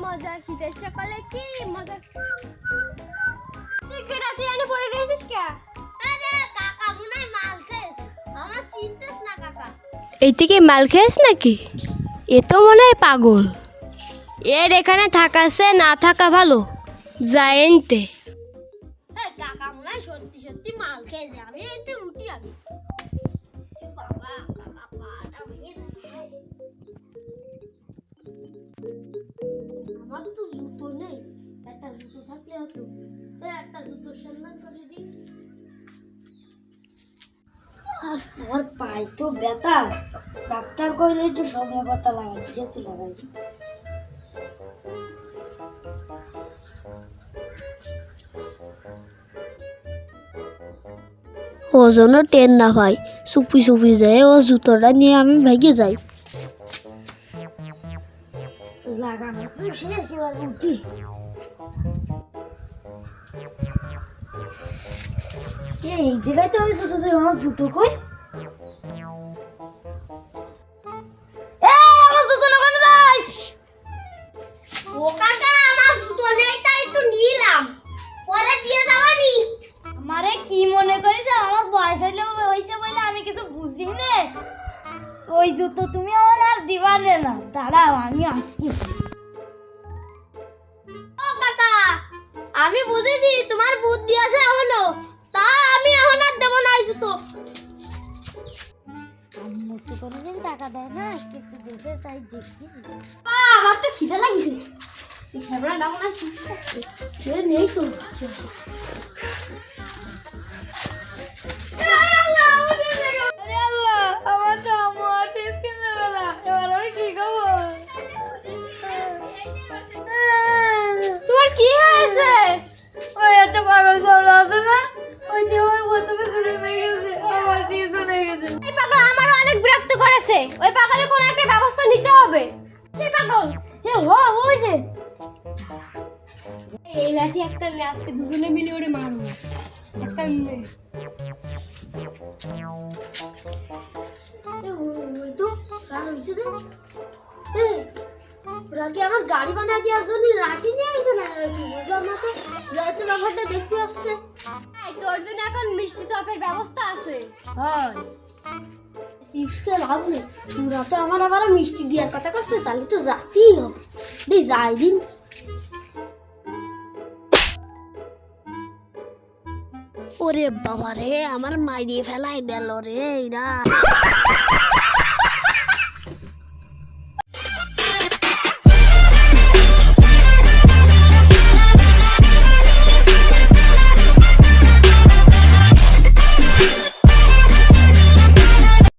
মজা, শীতের সকালে কি মজা। তুই কেডা, তুই এনে পড়ে রয়েছিস কে? আরে কাকা মনে হয় মাল খেয়েছে, আমার চিন্তাস না কাকা। এই থেকে মাল খেয়েছ নাকি? এ তো মনে হয় পাগল। এর এখানে থাকাছে না থাকা ভালো, যাইনতে। হ্যাঁ কাকা মনে হয় সত্যি সত্যি মাল খেয়েছে, আমি এতে রুটি আনি। বাবা কাকা পাটা ভেঙে যায়। আমার তো জুতো নেই, একটা জুতো থাকলে হতো। একটা জুতো সন্ধান করে দিই। আমার পায়ে তো ব্যথা, ডাক্তার কইলে একটু সময় পাতা লাগাই, যেহেতু লাগাই। ও যেন টেন না ভাই, চুপি চুপি যায়, ও জুতোটা নিয়ে আমি ভেগে যাই। লাগানো তো শেষ, এবার উঠি। এই জায়গায় তো আমি জুতো ছিল, আমার জুতো কই? আমার জুতো লাগানো যাস। ও কাকা আমার জুতো নেই, তাই একটু নিলাম, পরে দিয়ে যাবানি। আমারে কি মনে করিস? আমার বয়স হইলে হইছে বলে আমি কিছু বুঝি না। ওই জুতো তুমি আমার আর দিবানে না, দাঁড়াও আমি আসছি। ও কাকা আমি বুঝেছি তোমার বুদ্ধি আছে এখনো, তা আমি এখন আর দেব না এই জুতো। আমি মতো কোনোদিন টাকা দেয় না, আজকে একটু দেশে তাই দেখছি। আমার তো খিদে লাগিছে, এই সামনে না মনে হয় সে নেই তো। তোমার কি হয়েছে? ওই একটা পাগল চলে আসে না, ওই যে ওই প্রথমে চলে গেছে, আমার দিয়ে চলে গেছে। এই পাগল আমারও অনেক বিরক্ত করেছে, ওই পাগলের কোনো একটা ব্যবস্থা নিতে হবে। সেই পাগল হে ওই যে এই লাঠি একটা লে, আজকে দুজনে মিলে ওরে মারবো। একটা ওই তো কার হইছে রে? ওরা কি আমার গাড়ি বানায় দেওয়ার জন্য লাঠি নিয়ে আসে না? কি বুঝলাম না তো, যাইতে ব্যাপারটা দেখতে আসছে। তোর জন্য এখন মিষ্টি চপের ব্যবস্থা আছে। হয় চিপসকে লাভ নেই, তোরা তো আমার আবার মিষ্টি দেওয়ার কথা করছে, তাহলে তো যাতেই হবে। যাই দিন। ওরে বাবা রে, আমার মাইরিয়ে ফেলাই দিল রে এরা।